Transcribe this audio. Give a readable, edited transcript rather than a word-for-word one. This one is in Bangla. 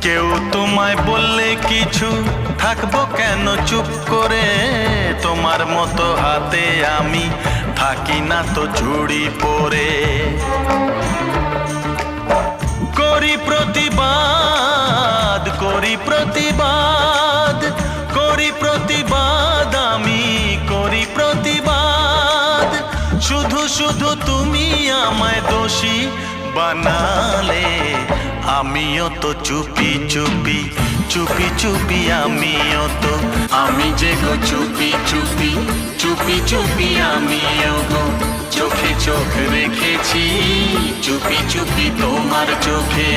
কেউ তোমায় বললে কিছু থাকবো কেন চুপ করে? তোমার মতো হাতে আমি থাকি না তো চুড়ি পরে। করি প্রতিবাদ, করি প্রতিবাদ, করি প্রতিবাদ, আমি করি প্রতিবাদ। শুধু শুধু তুমি আমায় দোষী বানালে, আমিও তো চুপি চুপি চুপি চুপি, আমিও তো, আমি যে গো চুপি চুপি চুপি চুপি, আমিও গো চোখে চোখ রেখেছি চুপি চুপি তোমার চোখে।